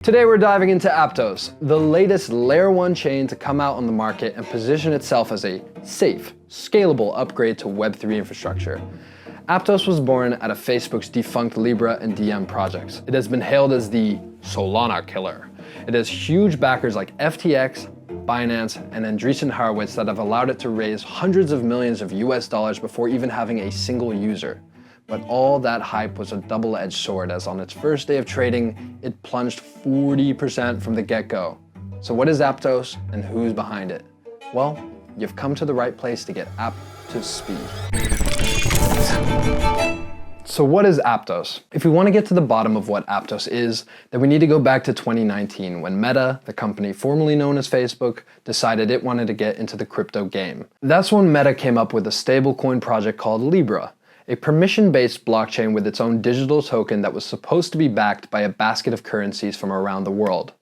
Today we're diving into Aptos, the latest Layer 1 chain to come out on the market and position itself as a safe, scalable upgrade to Web3 infrastructure. Aptos was born out of Facebook's defunct Libra and Diem projects. It has been hailed as the Solana killer. It has huge backers like FTX, Binance, and Andreessen Horowitz that have allowed it to raise hundreds of millions of US dollars before even having a single user. But all that hype was a double-edged sword, as on its first day of trading, it plunged 40% from the get-go. So what is Aptos and who's behind it? Well, you've come to the right place to get up to speed. So what is Aptos? If we want to get to the bottom of what Aptos is, then we need to go back to 2019 when Meta, the company formerly known as Facebook, decided it wanted to get into the crypto game. That's when Meta came up with a stablecoin project called Libra, a permission-based blockchain with its own digital token that was supposed to be backed by a basket of currencies from around the world.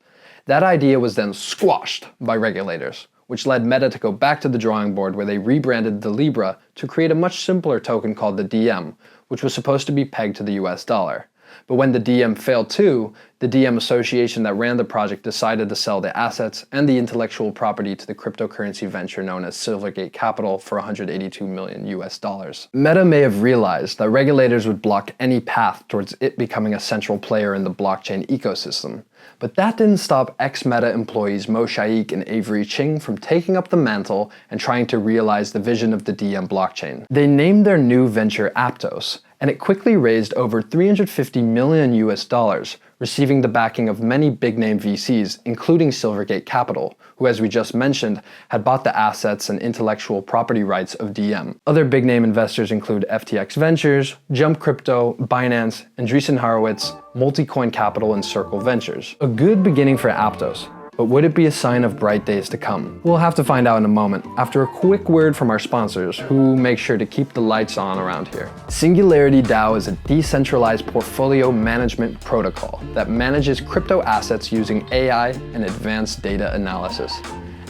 That idea was then squashed by regulators, which led Meta to go back to the drawing board where they rebranded the Libra to create a much simpler token called the Diem, which was supposed to be pegged to the US dollar. But when the Diem failed too, the Diem association that ran the project decided to sell the assets and the intellectual property to the cryptocurrency venture known as Silvergate Capital for 182 million US dollars. Meta may have realized that regulators would block any path towards it becoming a central player in the blockchain ecosystem. But that didn't stop ex-Meta employees Mo Shaikh and Avery Ching from taking up the mantle and trying to realize the vision of the Diem blockchain. They named their new venture Aptos, and it quickly raised over 350 million US dollars, receiving the backing of many big-name VCs, including Silvergate Capital, who, as we just mentioned, had bought the assets and intellectual property rights of Diem. Other big-name investors include FTX Ventures, Jump Crypto, Binance, Andreessen Horowitz, Multicoin Capital, and Circle Ventures. A good beginning for Aptos, but would it be a sign of bright days to come? We'll have to find out in a moment, after a quick word from our sponsors, who make sure to keep the lights on around here. Singularity DAO is a decentralized portfolio management protocol that manages crypto assets using AI and advanced data analysis.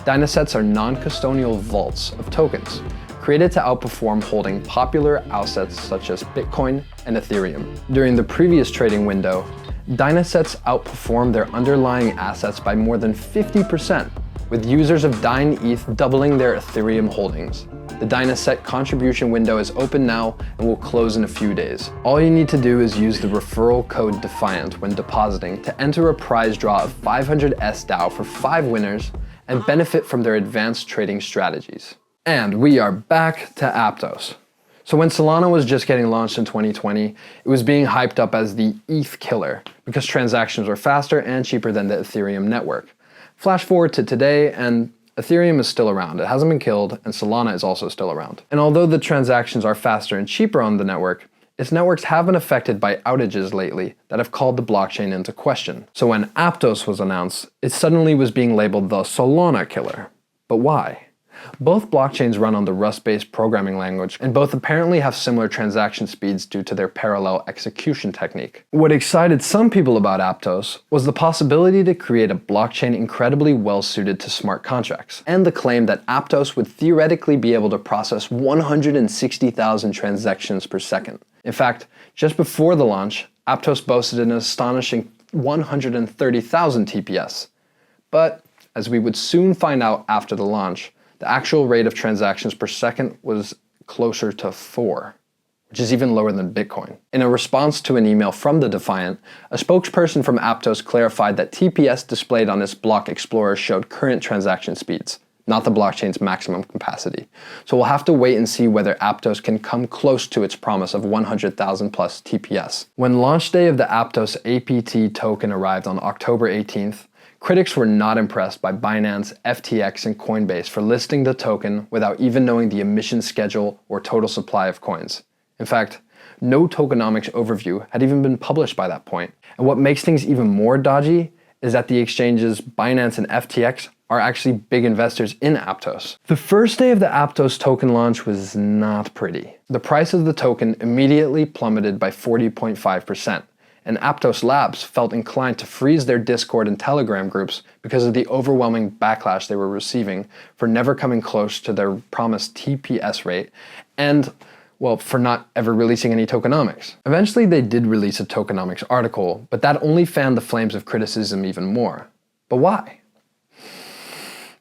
Dynasets are non-custodial vaults of tokens, created to outperform holding popular assets such as Bitcoin and Ethereum. During the previous trading window, Dynasets outperformed their underlying assets by more than 50%, with users of DynETH doubling their Ethereum holdings. The Dynaset contribution window is open now and will close in a few days. All you need to do is use the referral code Defiant when depositing to enter a prize draw of 500 SDAO for 5 winners and benefit from their advanced trading strategies. And we are back to Aptos. So when Solana was just getting launched in 2020, it was being hyped up as the ETH killer because transactions were faster and cheaper than the Ethereum network. Flash forward to today and Ethereum is still around. It hasn't been killed and Solana is also still around. And although the transactions are faster and cheaper on the network, its networks have been affected by outages lately that have called the blockchain into question. So when Aptos was announced, it suddenly was being labeled the Solana killer. But why? Both blockchains run on the Rust-based programming language, and both apparently have similar transaction speeds due to their parallel execution technique. What excited some people about Aptos was the possibility to create a blockchain incredibly well-suited to smart contracts, and the claim that Aptos would theoretically be able to process 160,000 transactions per second. In fact, just before the launch, Aptos boasted an astonishing 130,000 TPS. But, as we would soon find out after the launch, the actual rate of transactions per second was closer to 4, which is even lower than Bitcoin. In a response to an email from the Defiant, a spokesperson from Aptos clarified that TPS displayed on its block explorer showed current transaction speeds, not the blockchain's maximum capacity. So we'll have to wait and see whether Aptos can come close to its promise of 100,000 plus TPS. When launch day of the Aptos APT token arrived on October 18th, critics were not impressed by Binance, FTX, and Coinbase for listing the token without even knowing the emission schedule or total supply of coins. In fact, no tokenomics overview had even been published by that point. And what makes things even more dodgy is that the exchanges Binance and FTX are actually big investors in Aptos. The first day of the Aptos token launch was not pretty. The price of the token immediately plummeted by 40.5%. And Aptos Labs felt inclined to freeze their Discord and Telegram groups because of the overwhelming backlash they were receiving for never coming close to their promised TPS rate, and Well, for not ever releasing any tokenomics. Eventually they did release a tokenomics article, but that only fanned the flames of criticism even more. But why?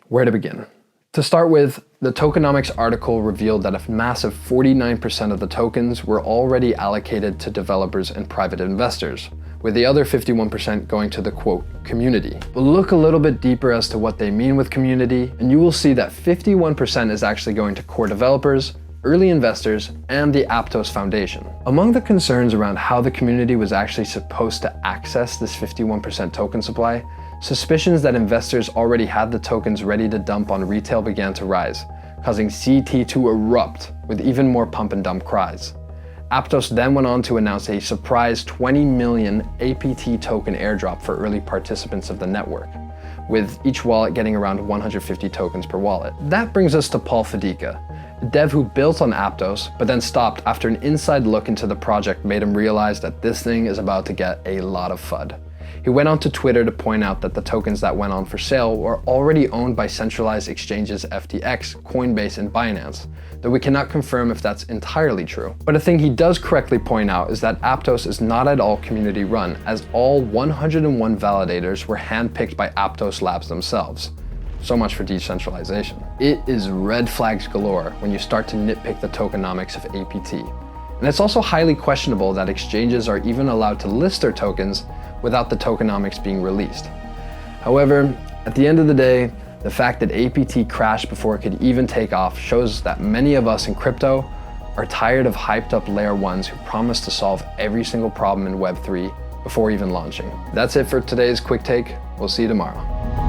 Where to begin? To start with, the tokenomics article revealed that a massive 49% of the tokens were already allocated to developers and private investors, with the other 51% going to the quote, community. We'll look a little bit deeper as to what they mean with community, and you will see that 51% is actually going to core developers, early investors, and the Aptos Foundation. Among the concerns around how the community was actually supposed to access this 51% token supply, suspicions that investors already had the tokens ready to dump on retail began to rise, causing CT to erupt with even more pump and dump cries. Aptos then went on to announce a surprise 20 million APT token airdrop for early participants of the network, with each wallet getting around 150 tokens per wallet. That brings us to Paul Fadiga, a dev who built on Aptos, but then stopped after an inside look into the project made him realize that this thing is about to get a lot of FUD. He went on to Twitter to point out that the tokens that went on for sale were already owned by centralized exchanges FTX, Coinbase, and Binance, though we cannot confirm if that's entirely true. But a thing he does correctly point out is that Aptos is not at all community run, as all 101 validators were handpicked by Aptos Labs themselves. So much for decentralization. It is red flags galore when you start to nitpick the tokenomics of APT. And it's also highly questionable that exchanges are even allowed to list their tokens without the tokenomics being released. However, at the end of the day, the fact that APT crashed before it could even take off shows that many of us in crypto are tired of hyped up layer ones who promise to solve every single problem in Web3 before even launching. That's it for today's quick take. We'll see you tomorrow.